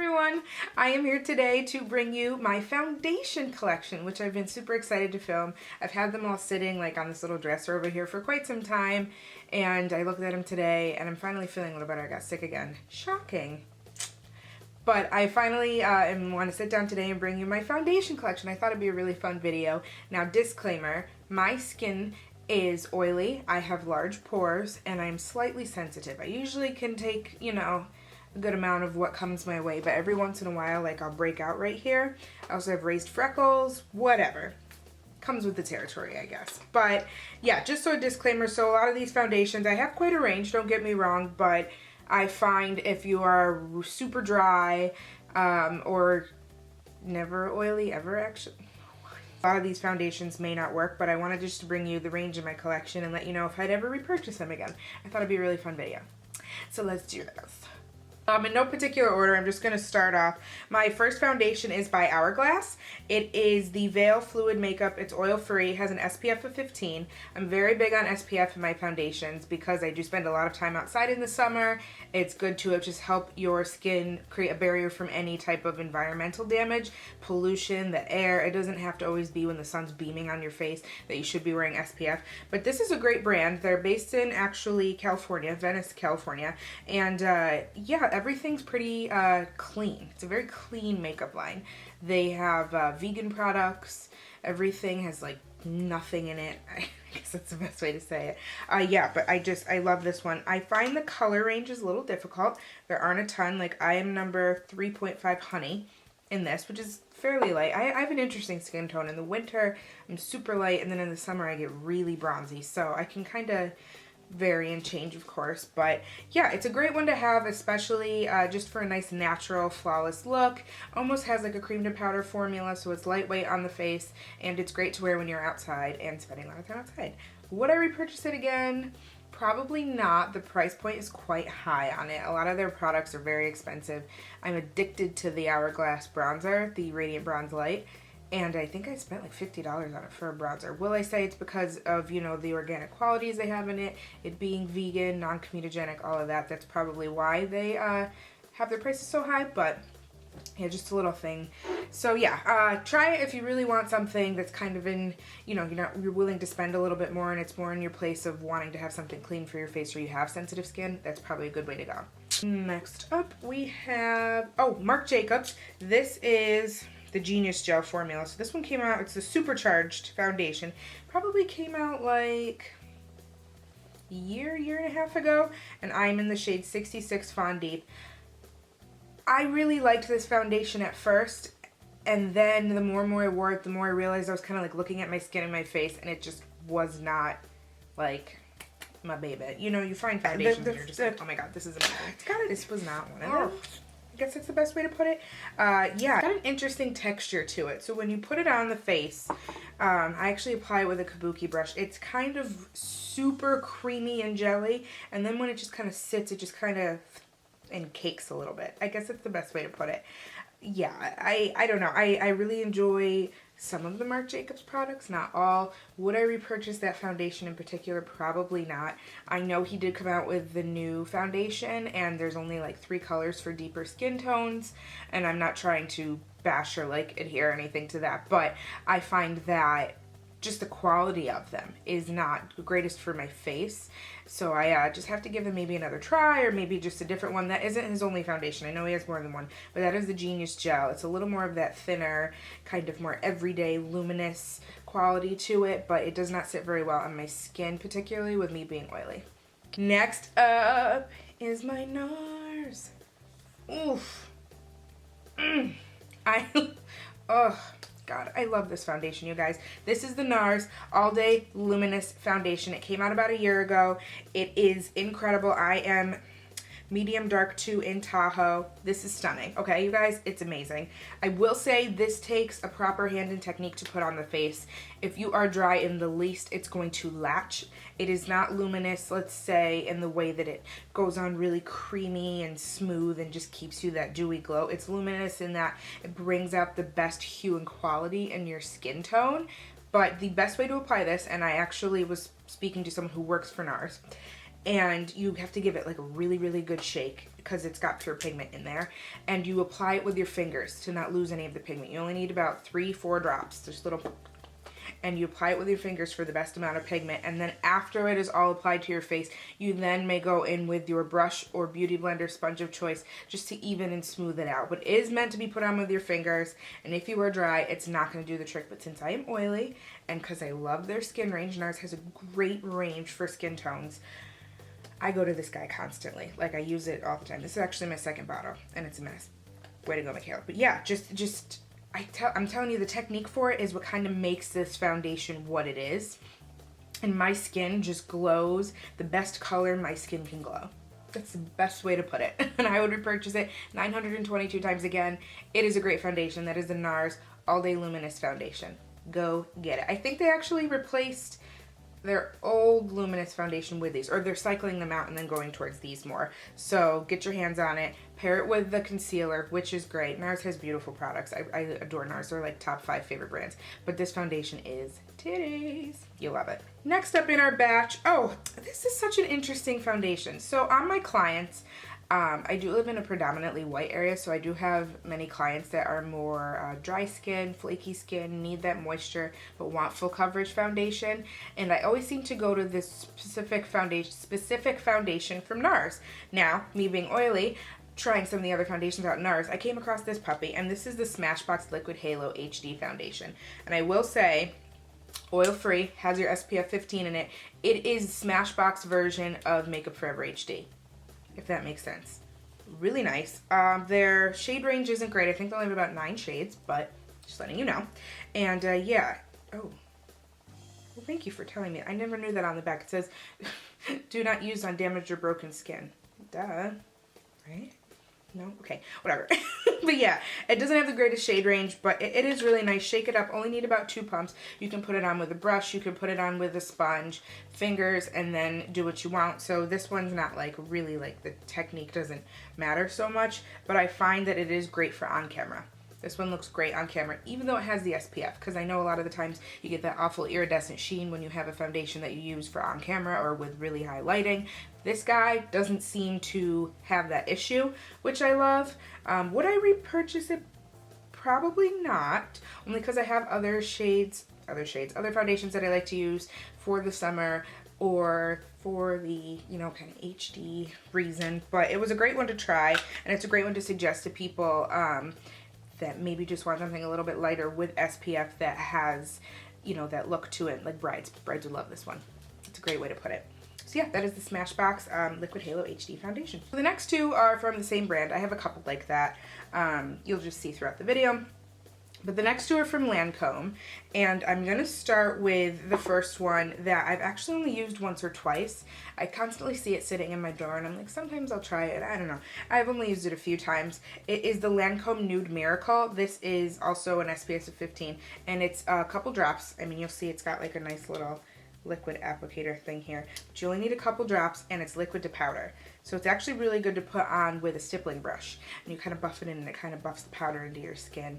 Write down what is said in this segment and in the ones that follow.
everyone, I am here today to bring you my foundation collection, which I've been super excited to film. I've had them all sitting like on this little dresser over here for quite some time, and I looked at them today and I'm finally feeling a little better. I got sick again. Shocking. But I finally want to sit down today and bring you my foundation collection. I thought it'd be a really fun video. Now, disclaimer, my skin is oily, I have large pores, and I'm slightly sensitive. I usually can take, you know, a good amount of what comes my way, but every once in a while, like, I'll break out right here. I also have raised freckles, whatever. Comes with the territory, I guess. But yeah, just so a disclaimer, so a lot of these foundations, I have quite a range, don't get me wrong, but I find if you are super dry or never oily, ever actually, a lot of these foundations may not work, but I wanted just to bring you the range in my collection and let you know if I'd ever repurchase them again. I thought it'd be a really fun video. So let's do this. In no particular order, I'm just going to start off. My first foundation is by Hourglass. It is the Veil Fluid Makeup. It's oil-free, has an SPF of 15. I'm very big on SPF in my foundations because I do spend a lot of time outside in the summer. It's good to just help your skin create a barrier from any type of environmental damage, pollution, the air. It doesn't have to always be when the sun's beaming on your face that you should be wearing SPF. But this is a great brand. They're based in actually California, Venice, California. And yeah, everything's pretty clean. It's a very clean makeup line. They have vegan products. Everything has like nothing in it. I guess that's the best way to say it. Yeah, but I love this one. I find the color range is a little difficult. There aren't a ton. Like, I am number 3.5 honey in this, which is fairly light. I have an interesting skin tone. In the winter, I'm super light, and then in the summer, I get really bronzy. So I can kind of vary and change, of course, but yeah, it's a great one to have, especially just for a nice natural flawless look. Almost has like a cream to powder formula, so it's lightweight on the face, and it's great to wear when you're outside and spending a lot of time outside. Would I repurchase it again? Probably not. The price point is quite high on it. A lot of their products are very expensive. I'm addicted to the Hourglass bronzer, the Radiant Bronze Light, and I think I spent like $50 on it for a bronzer. Will I say it's because of, you know, the organic qualities they have in it, it being vegan, non-comedogenic, all of that. That's probably why they have their prices so high, but yeah, just a little thing. So yeah, try it if you really want something that's kind of in, you know, you're willing to spend a little bit more and it's more in your place of wanting to have something clean for your face or you have sensitive skin. That's probably a good way to go. Next up we have, oh, Marc Jacobs. This is the Genius Gel formula. So this one came out, it's a supercharged foundation. Probably came out like a year and a half ago, and I'm in the shade 66 Fawn Deep. I really liked this foundation at first, and then the more and more I wore it, the more I realized I was kind of like looking at my skin and my face, and it just was not like my baby. You know, you find foundations and you're just like, oh my god, this is amazing. This was not one of them. I guess that's the best way to put it. Yeah, it's got an interesting texture to it. So when you put it on the face, I actually apply it with a kabuki brush. It's kind of super creamy and jelly, and then when it just kind of sits, it just kind of encakes a little bit. I guess that's the best way to put it. Yeah, I don't know. I really enjoy some of the Marc Jacobs products, not all. Would I repurchase that foundation in particular? Probably not. I know he did come out with the new foundation, and there's only like 3 colors for deeper skin tones, and I'm not trying to bash or like adhere anything to that, but I find that just the quality of them is not the greatest for my face. So I just have to give him maybe another try, or maybe just a different one. That isn't his only foundation. I know he has more than one, but that is the Genius Gel. It's a little more of that thinner, kind of more everyday luminous quality to it, but it does not sit very well on my skin, particularly with me being oily. Next up is my NARS. Oof. Oh. God, I love this foundation, you guys. This is the NARS All Day Luminous Foundation. It came out about a year ago. It is incredible. I am medium dark 2 in Tahoe. This is stunning. Okay, you guys, it's amazing. I will say this takes a proper hand and technique to put on the face. If you are dry in the least, it's going to latch. It is not luminous, let's say, in the way that it goes on really creamy and smooth and just keeps you that dewy glow. It's luminous in that it brings out the best hue and quality in your skin tone. But the best way to apply this, and I actually was speaking to someone who works for NARS, and you have to give it like a really, really good shake because it's got pure pigment in there, and you apply it with your fingers to not lose any of the pigment. You only need about 3-4 drops, just little, and you apply it with your fingers for the best amount of pigment, and then after it is all applied to your face, you then may go in with your brush or beauty blender sponge of choice just to even and smooth it out. But it is meant to be put on with your fingers, and if you are dry, it's not going to do the trick. But since I am oily, and because I love their skin range, NARS has a great range for skin tones, I go to this guy constantly. Like, I use it all the time. This is actually my second bottle, and it's a mess. Way to go, Michaela. But yeah, I'm telling you, the technique for it is what kind of makes this foundation what it is. And my skin just glows the best color my skin can glow. That's the best way to put it. And I would repurchase it 922 times again. It is a great foundation. That is the NARS All Day Luminous Foundation. Go get it. I think they actually replaced their old Luminous foundation with these, or they're cycling them out and then going towards these more. So get your hands on it. Pair it with the concealer, which is great. NARS has beautiful products. I adore NARS. They're like top 5 favorite brands. But this foundation is titties. You love it. Next up in our batch, oh, this is such an interesting foundation. So on my clients, I do live in a predominantly white area, so I do have many clients that are more dry skin, flaky skin, need that moisture, but want full coverage foundation. And I always seem to go to this specific foundation from NARS. Now, me being oily, trying some of the other foundations out in NARS, I came across this puppy, and this is the Smashbox Liquid Halo HD foundation. And I will say, oil-free, has your SPF 15 in it. It is Smashbox version of Makeup Forever HD, if that makes sense. Really nice. Their shade range isn't great. I think they only have about 9 shades, but just letting you know. And yeah. Oh. Well, thank you for telling me. I never knew that on the back. It says, do not use on damaged or broken skin. Duh. Right? No? Okay. Whatever. But yeah, it doesn't have the greatest shade range, but it is really nice. Shake it up. Only need about 2 pumps. You can put it on with a brush. You can put it on with a sponge, fingers, and then do what you want. So this one's not like really like the technique doesn't matter so much, but I find that it is great for on camera. This one looks great on camera, even though it has the SPF, because I know a lot of the times you get that awful iridescent sheen when you have a foundation that you use for on camera or with really high lighting. This guy doesn't seem to have that issue, which I love. Would I repurchase it? Probably not, only because I have other foundations that I like to use for the summer or for the, you know, kind of HD reason. But it was a great one to try, and it's a great one to suggest to people that maybe just want something a little bit lighter with SPF that has, you know, that look to it, like brides. Brides would love this one. It's a great way to put it. So yeah, that is the Smashbox Liquid Halo HD foundation. So the next 2 are from the same brand. I have a couple like that. You'll just see throughout the video. But the next 2 are from Lancome, and I'm going to start with the first one that I've actually only used once or twice. I constantly see it sitting in my drawer, and I'm like, sometimes I'll try it. I don't know. I've only used it a few times. It is the Lancome Nude Miracle. This is also an SPF of 15, and it's a couple drops. I mean, you'll see it's got like a nice little liquid applicator thing here. But you only need a couple drops, and it's liquid to powder. So it's actually really good to put on with a stippling brush. And you kind of buff it in, and it kind of buffs the powder into your skin.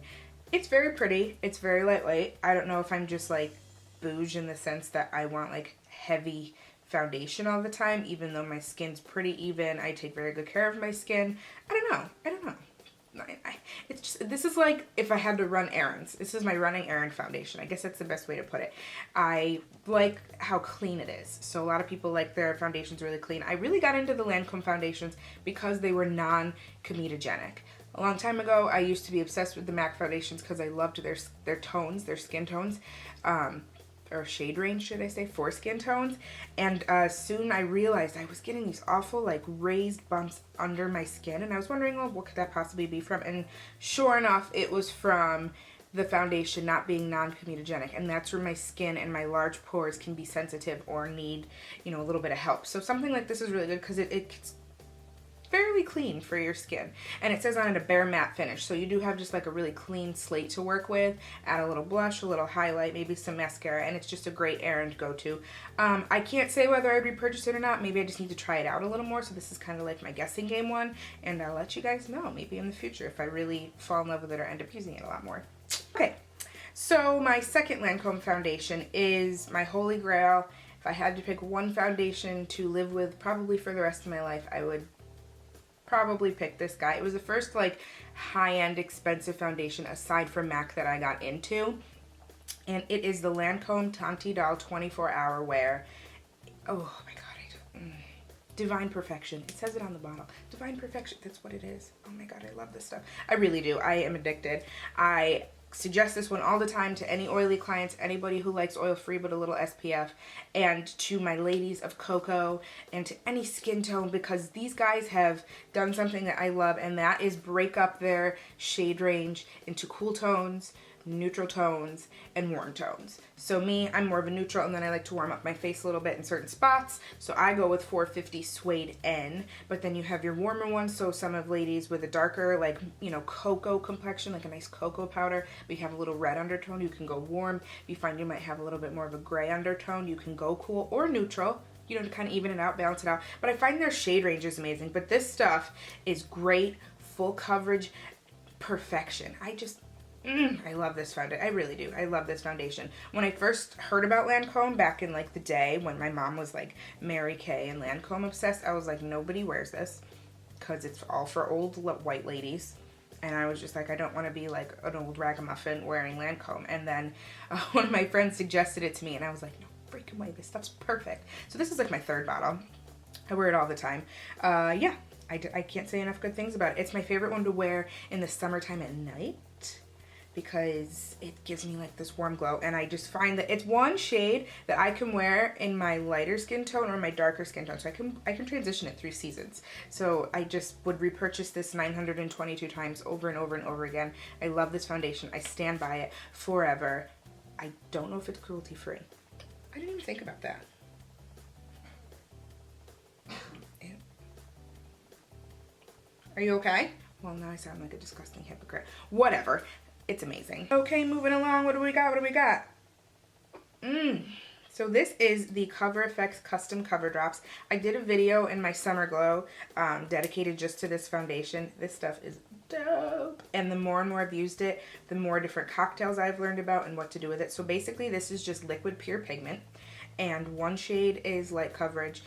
It's very pretty. It's very lightweight. I don't know if I'm just like bouge in the sense that I want like heavy foundation all the time, even though my skin's pretty even. I take very good care of my skin. I don't know. It's just, this is like if I had to run errands. This is my running errand foundation. I guess that's the best way to put it. I like how clean it is. So a lot of people like their foundations really clean. I really got into the Lancome foundations because they were non-comedogenic. A long time ago, I used to be obsessed with the MAC foundations because I loved their tones, their skin tones, or shade range, should I say, for skin tones. And soon I realized I was getting these awful, like, raised bumps under my skin. And I was wondering, well, what could that possibly be from? And sure enough, it was from the foundation not being non-comedogenic. And that's where my skin and my large pores can be sensitive or need, you know, a little bit of help. So something like this is really good because it's fairly clean for your skin, and it says on it a bare matte finish, so you do have just like a really clean slate to work with. Add a little blush, a little highlight, maybe some mascara, and it's just a great errand go-to. I can't say whether I'd repurchase it or not. Maybe I just need to try it out a little more, so this is kind of like my guessing game one, and I'll let you guys know maybe in the future if I really fall in love with it or end up using it a lot more. Okay, so my second Lancome foundation is my holy grail. If I had to pick one foundation to live with probably for the rest of my life, I would probably pick this guy. It was the first like high-end expensive foundation aside from MAC that I got into. And it is the Lancome Tint Idole 24-hour wear. Oh my god, Divine Perfection. It says it on the bottle. Divine Perfection. That's what it is. Oh my god, I love this stuff. I really do. I am addicted. I suggest this one all the time to any oily clients, anybody who likes oil-free but a little SPF, and to my ladies of cocoa, and to any skin tone, because these guys have done something that I love, and that is break up their shade range into cool tones, neutral tones, and warm tones. So me, I'm more of a neutral, and then I like to warm up my face a little bit in certain spots, so I go with 450 Suede N. But then you have your warmer ones, so some of ladies with a darker, like, you know, cocoa complexion, like a nice cocoa powder, but you have a little red undertone, you can go warm. If you find you might have a little bit more of a gray undertone, you can go cool or neutral, you know, to kind of even it out, balance it out. But I find their shade range is amazing. But this stuff is great, full coverage, perfection. I love this foundation. I really do. I love this foundation. When I first heard about Lancome back in like the day when my mom was like Mary Kay and Lancome obsessed, I was like, nobody wears this because it's all for old white ladies. And I was just like, I don't want to be like an old ragamuffin wearing Lancome. And then one of my friends suggested it to me, and I was like, no freaking way, this stuff's perfect. So this is like my third bottle. I wear it all the time. Yeah, I can't say enough good things about it. It's my favorite one to wear in the summertime at night, because it gives me like this warm glow, and I just find that it's one shade that I can wear in my lighter skin tone or my darker skin tone, so I can transition it through seasons. So I just would repurchase this 922 times over and over and over again. I love this foundation. I stand by it forever. I don't know if it's cruelty free. I didn't even think about that. Are you okay? Well, now I sound like a disgusting hypocrite. Whatever. It's amazing. Okay, moving along. What do we got? What do we got? So this is the Cover FX Custom Cover Drops. I did a video in my Summer Glow dedicated just to this foundation. This stuff is dope. And the more and more I've used it, the more different cocktails I've learned about and what to do with it. So basically this is just liquid pure pigment. And one shade is light coverage,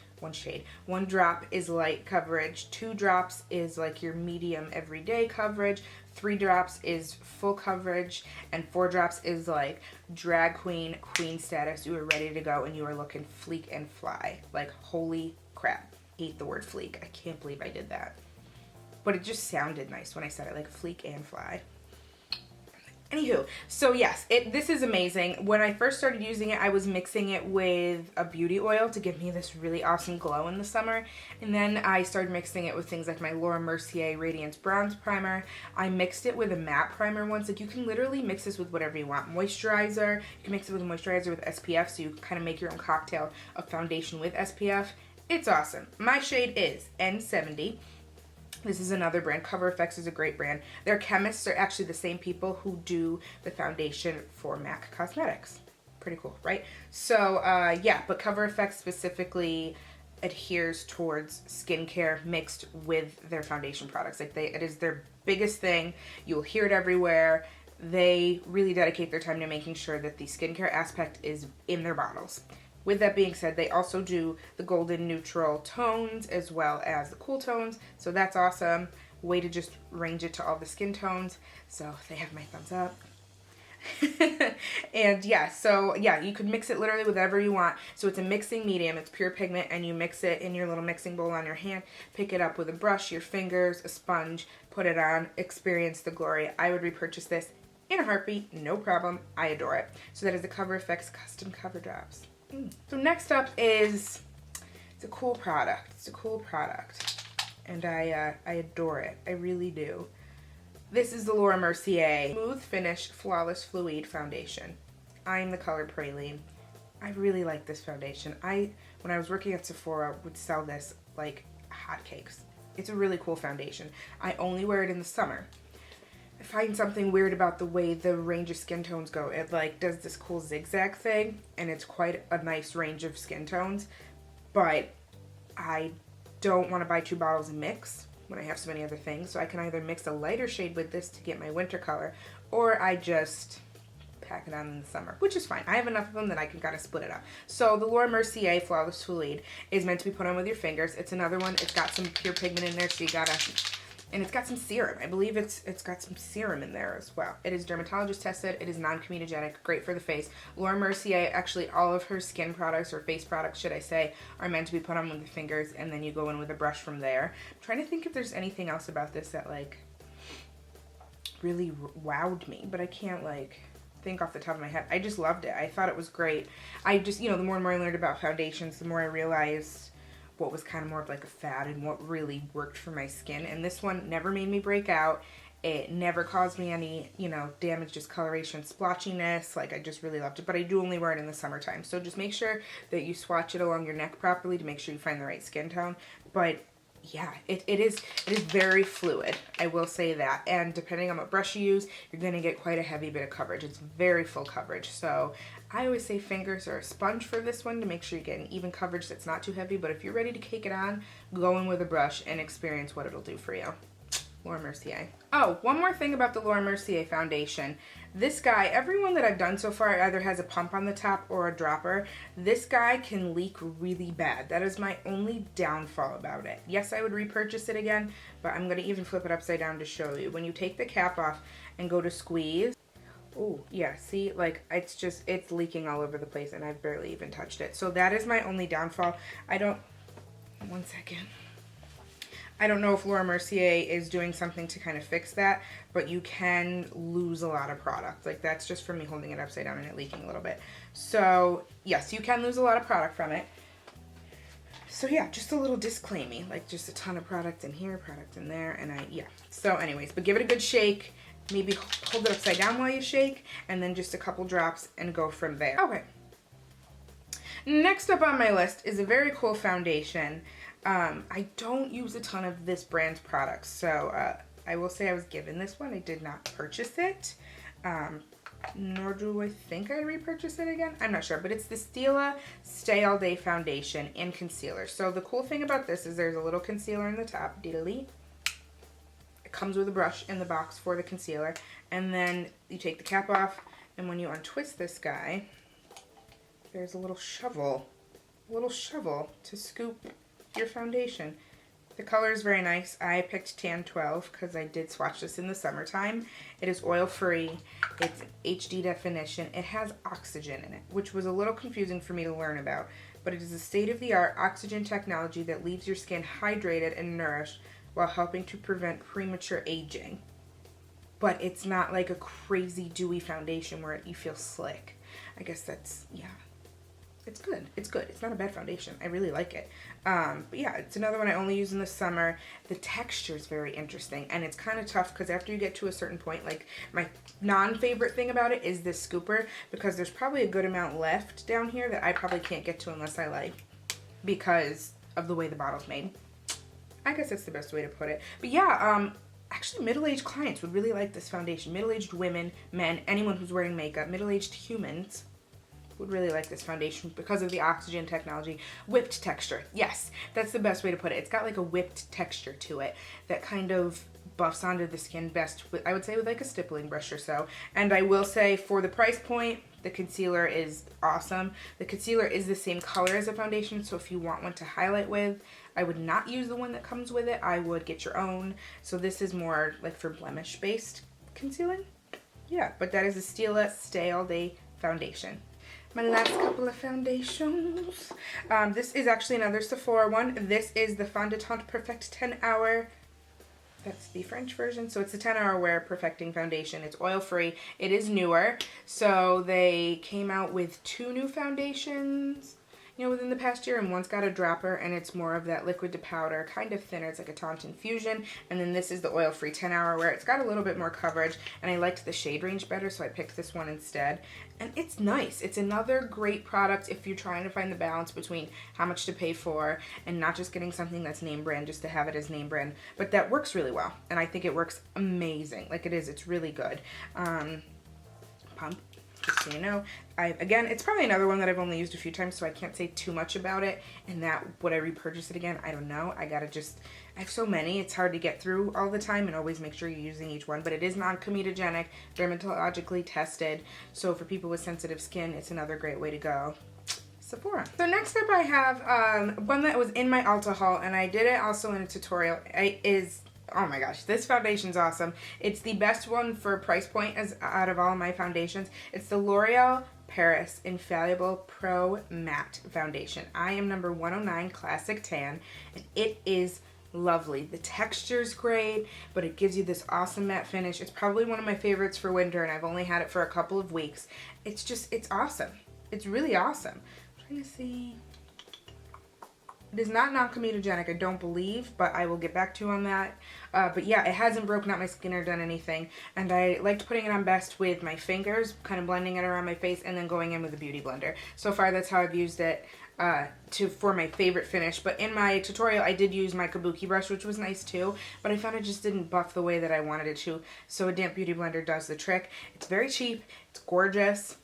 one drop is light coverage, 2 drops is like your medium everyday coverage, 3 drops is full coverage, and 4 drops is like drag queen status. You are ready to go and you are looking fleek and fly. Like, holy crap. Hate the word fleek. I can't believe I did that. But it just sounded nice when I said it, like fleek and fly. Anywho, so yes, this is amazing. When I first started using it, I was mixing it with a beauty oil to give me this really awesome glow in the summer. And then I started mixing it with things like my Mercier Radiance Bronze Primer. I mixed it with a matte primer once. Like, you can literally mix this with whatever you want. Moisturizer, you can mix it with a moisturizer with SPF, so you kind of make your own cocktail of foundation with SPF. It's awesome. My shade is N70. This is another brand. Cover FX is a great brand. Their chemists are actually the same people who do the foundation for MAC Cosmetics. Pretty cool, right? So, yeah, but Cover FX specifically adheres towards skincare mixed with their foundation products. Like, it is their biggest thing. You'll hear it everywhere. They really dedicate their time to making sure that the skincare aspect is in their bottles. With that being said, they also do the golden neutral tones as well as the cool tones. So that's awesome. Way to just range it to all the skin tones. So they have my thumbs up. And yeah, so yeah, you could mix it literally with whatever you want. So it's a mixing medium. It's pure pigment, and you mix it in your little mixing bowl on your hand. Pick it up with a brush, your fingers, a sponge, put it on, experience the glory. I would repurchase this in a heartbeat, no problem. I adore it. So that is the Cover FX Custom Cover Drops. So next up is, it's a cool product. It's a cool product, and I adore it. I really do. This is the Mercier Smooth Finish Flawless Fluide Foundation. I'm the color Praline. I really like this foundation. When I was working at Sephora, would sell this like hotcakes. It's a really cool foundation. I only wear it in the summer. I find something weird about the way the range of skin tones go. It like does this cool zigzag thing, and it's quite a nice range of skin tones, but I don't want to buy 2 bottles and mix when I have so many other things. So I can either mix a lighter shade with this to get my winter color, or I just pack it on in the summer, which is fine. I have enough of them that I can kind of split it up. So the Mercier Flawless Fluide is meant to be put on with your fingers. It's another one. It's got some pure pigment in there, so you gotta, and it's got some serum. I believe it's got some serum in there as well. It is dermatologist tested. It is non-comedogenic, great for the face. Mercier, actually all of her skin products, or face products should I say, are meant to be put on with the fingers, and then you go in with a brush from there. I'm trying to think if there's anything else about this that like really wowed me, but I can't like think off the top of my head. I just loved it. I thought it was great. I just, you know, the more and more I learned about foundations, the more I realized what was kind of more of like a fad and what really worked for my skin. And this one never made me break out. It never caused me any, you know, damage, discoloration, splotchiness. Like, I just really loved it. But I do only wear it in the summertime. So just make sure that you swatch it along your neck properly to make sure you find the right skin tone. But yeah, it is very fluid, I will say that. And depending on what brush you use, you're going to get quite a heavy bit of coverage. It's very full coverage. So I always say fingers are a sponge for this one to make sure you get an even coverage that's not too heavy. But if you're ready to cake it on, go in with a brush and experience what it'll do for you. Mercier. Oh, one more thing about the Mercier foundation. This guy, everyone that I've done so far either has a pump on the top or a dropper. This guy can leak really bad. That is my only downfall about it. Yes, I would repurchase it again, but I'm going to even flip it upside down to show you. When you take the cap off and go to squeeze, oh yeah, see, like it's leaking all over the place and I've barely even touched it. So that is my only downfall. One second. I don't know if Mercier is doing something to kind of fix that, but you can lose a lot of product. Like, that's just from me holding it upside down and it leaking a little bit. So yes, you can lose a lot of product from it. So yeah, just a little disclaimer, like just a ton of product in here, product in there, and yeah. So anyways, but give it a good shake. Maybe hold it upside down while you shake, and then just a couple drops and go from there. Okay. Next up on my list is a very cool foundation. I don't use a ton of this brand's products, so I will say I was given this one. I did not purchase it, nor do I think I'd repurchase it again. I'm not sure, but it's the Stila Stay All Day Foundation and Concealer. So the cool thing about this is there's a little concealer in the top. Diddly. It comes with a brush in the box for the concealer, and then you take the cap off, and when you untwist this guy, there's a little shovel to scoop your foundation. The color is very nice. I picked Tan 12 because I did swatch this in the summertime. It is oil free. It's HD definition. It has oxygen in it, which was a little confusing for me to learn about, but it is a state-of-the-art oxygen technology that leaves your skin hydrated and nourished while helping to prevent premature aging. But it's not like a crazy dewy foundation where you feel slick. I guess that's, yeah. It's good. It's good. It's not a bad foundation. I really like it. But yeah, it's another one I only use in the summer. The texture is very interesting, and it's kind of tough because after you get to a certain point, like my non-favorite thing about it is this scooper, because there's probably a good amount left down here that I probably can't get to unless I like, because of the way the bottle's made. I guess that's the best way to put it. But yeah, actually middle-aged clients would really like this foundation. Middle-aged women, men, anyone who's wearing makeup, middle-aged humans would really like this foundation because of the oxygen technology. Whipped texture. Yes, that's the best way to put it. It's got like a whipped texture to it that kind of buffs onto the skin best with, I would say, with like a stippling brush or so. And I will say, for the price point, the concealer is awesome. The concealer is the same color as the foundation, so if you want one to highlight with, I would not use the one that comes with it. I would get your own. So this is more like for blemish based concealing. Yeah, but that is a Stila Stay All Day foundation. My last couple of foundations. This is actually another Sephora one. This is the Fondant Perfect 10 Hour. That's the French version. So it's a 10-hour wear perfecting foundation. It's oil free. It is newer. So they came out with 2 new foundations, you know, within the past year, and one's got a dropper, and it's more of that liquid to powder, kind of thinner. It's like a Taunt Infusion, and then this is the oil-free 10-hour wear. It's got a little bit more coverage, and I liked the shade range better, so I picked this one instead. And it's nice. It's another great product if you're trying to find the balance between how much to pay for and not just getting something that's name brand just to have it as name brand. But that works really well, and I think it works amazing. Like, it is. It's really good. Pump. just so you know. Again, it's probably another one that I've only used a few times, so I can't say too much about it. And that, would I repurchase it again? I don't know. I have so many, it's hard to get through all the time, and always make sure you're using each one. But it is non-comedogenic, dermatologically tested, so for people with sensitive skin, it's another great way to go. Sephora. So next up I have one that was in my Ulta haul, and I did it also in a tutorial. Oh my gosh, this foundation's awesome. It's the best one for price point as out of all my foundations. It's the L'Oreal Paris Infallible Pro Matte Foundation. I am number 109 Classic Tan, and it is lovely. The texture's great, but it gives you this awesome matte finish. It's probably one of my favorites for winter, and I've only had it for a couple of weeks. It's awesome. It's really awesome. I'm trying to see. It is not non-comedogenic, I don't believe, but I will get back to you on that. But yeah, it hasn't broken out my skin or done anything. And I liked putting it on best with my fingers, kind of blending it around my face, and then going in with a beauty blender. So far, that's how I've used it for my favorite finish. But in my tutorial, I did use my kabuki brush, which was nice too. But I found it just didn't buff the way that I wanted it to. So a damp beauty blender does the trick. It's very cheap. It's gorgeous.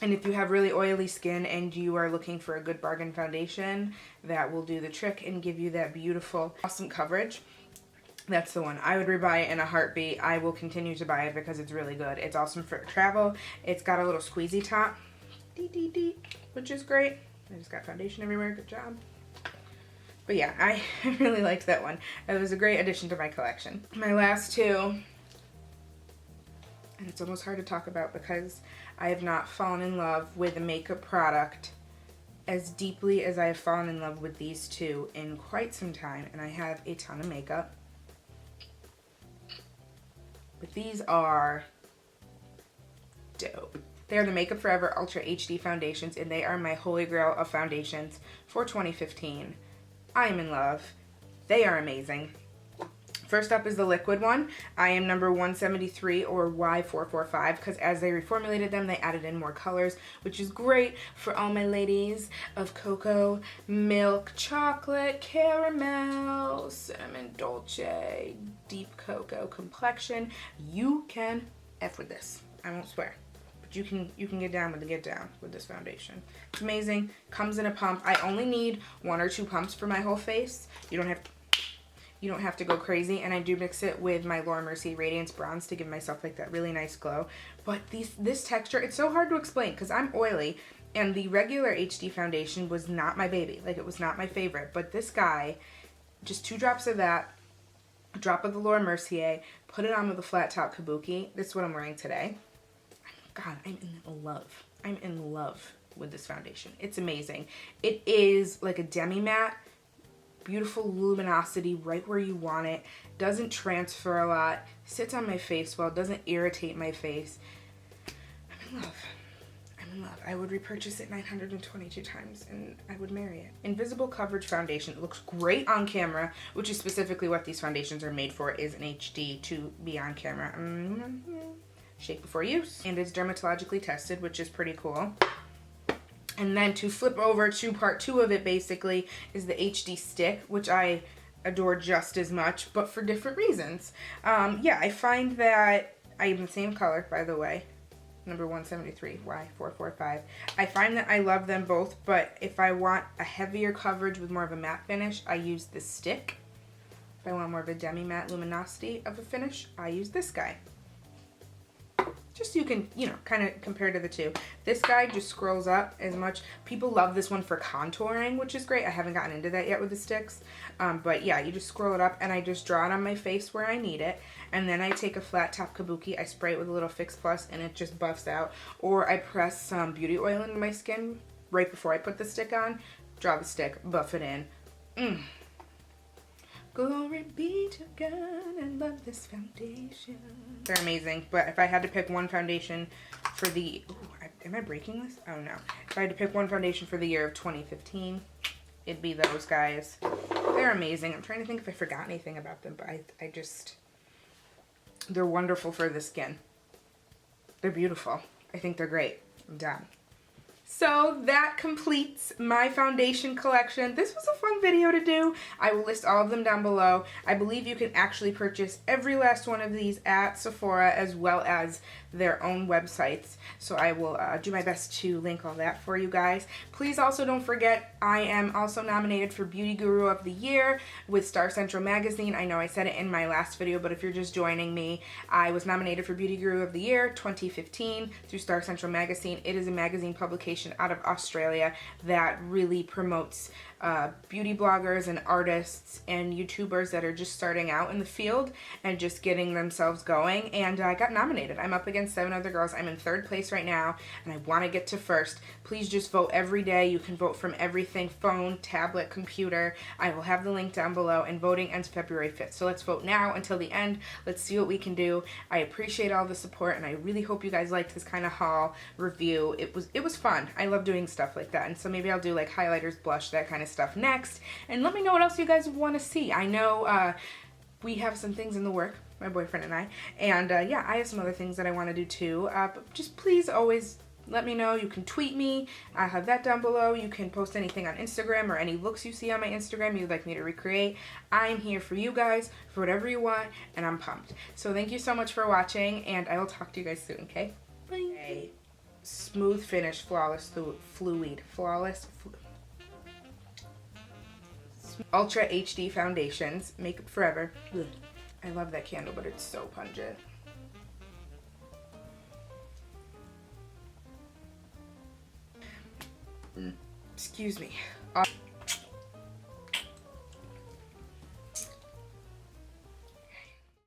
And if you have really oily skin and you are looking for a good bargain foundation, that will do the trick and give you that beautiful, awesome coverage. That's the one. I would rebuy it in a heartbeat. I will continue to buy it because it's really good. It's awesome for travel. It's got a little squeezy top, which is great. I just got foundation everywhere. Good job. But yeah, I really liked that one. It was a great addition to my collection. My last two, and it's almost hard to talk about because I have not fallen in love with a makeup product as deeply as I have fallen in love with these two in quite some time, and I have a ton of makeup. But these are dope. They are the Makeup Forever Ultra HD foundations, and they are my holy grail of foundations for 2015. I am in love. They are amazing. First up is the liquid one. I am number 173 or Y445 because as they reformulated them, they added in more colors, which is great for all my ladies of cocoa, milk, chocolate, caramel, cinnamon dolce, deep cocoa complexion. You can F with this. I won't swear. But you can get down with this foundation. It's amazing. Comes in a pump. I only need 1 or 2 pumps for my whole face. You don't have to go crazy, and I do mix it with my Laura Mercier Radiance Bronze to give myself like that really nice glow. But this texture, it's so hard to explain because I'm oily, and the regular HD foundation was not my baby. Like, it was not my favorite. But this guy, just 2 drops of that, a drop of the Laura Mercier, put it on with a flat top kabuki. This is what I'm wearing today. God, I'm in love. I'm in love with this foundation. It's amazing. It is like a demi-matte. Beautiful luminosity right where you want it. Doesn't transfer a lot. Sits on my face well. Doesn't irritate my face. I'm in love. I'm in love. I would repurchase it 922 times and I would marry it. Invisible Coverage Foundation. It looks great on camera, which is specifically what these foundations are made for, is an HD to be on camera. Shake before use. And it's dermatologically tested, which is pretty cool. And then to flip over to part 2 of it, basically, is the HD stick, which I adore just as much, but for different reasons. Yeah, I find that I am the same color, by the way, number 173, Y445. I find that I love them both, but if I want a heavier coverage with more of a matte finish, I use the stick. If I want more of a demi-matte luminosity of a finish, I use this guy. Just so you can, kind of compare to the two. This guy just scrolls up as much. People love this one for contouring, which is great. I haven't gotten into that yet with the sticks. But yeah, you just scroll it up and I just draw it on my face where I need it. And then I take a flat top kabuki, I spray it with a little Fix Plus and it just buffs out. Or I press some beauty oil into my skin right before I put the stick on. Draw the stick, buff it in. Glory be to God, I love this foundation. They're amazing, but if I had to pick one foundation for the... am I breaking this? Oh no. If I had to pick one foundation for the year of 2015, it'd be those guys. They're amazing. I'm trying to think if I forgot anything about them, but I just... They're wonderful for the skin. They're beautiful. I think they're great. I'm done. So that completes my foundation collection. This was a fun video to do. I will list all of them down below. I believe you can actually purchase every last one of these at Sephora as well as their own websites. So I will do my best to link all that for you guys. Please also don't forget, I am also nominated for Beauty Guru of the Year with Star Central Magazine. I know I said it in my last video, but if you're just joining me, I was nominated for Beauty Guru of the Year 2015 through Star Central Magazine. It is a magazine publication out of Australia that really promotes beauty bloggers and artists and YouTubers that are just starting out in the field and just getting themselves going, and I got nominated. I'm up against 7 other girls. I'm in 3rd place right now and I want to get to 1st. Please just vote every day. You can vote from everything: phone, tablet, computer. I will have the link down below, and voting ends February 5th. So let's vote now until the end. Let's see what we can do. I appreciate all the support and I really hope you guys liked this kind of haul review. It was fun. I love doing stuff like that, and so maybe I'll do like highlighters, blush, that kind of stuff next, and let me know what else you guys want to see. I know we have some things in the work, my boyfriend and I, and yeah, I have some other things that I want to do too, but just please always let me know. You can tweet me, I have that down below. You can post anything on Instagram or any looks you see on my Instagram you'd like me to recreate. I'm here for you guys, for whatever you want, and I'm pumped. So thank you so much for watching, and I will talk to you guys soon, okay? Bye. Okay. Smooth finish, flawless fluid, Ultra HD foundations, makeup forever. Ugh. I love that candle, but it's so pungent. Excuse me.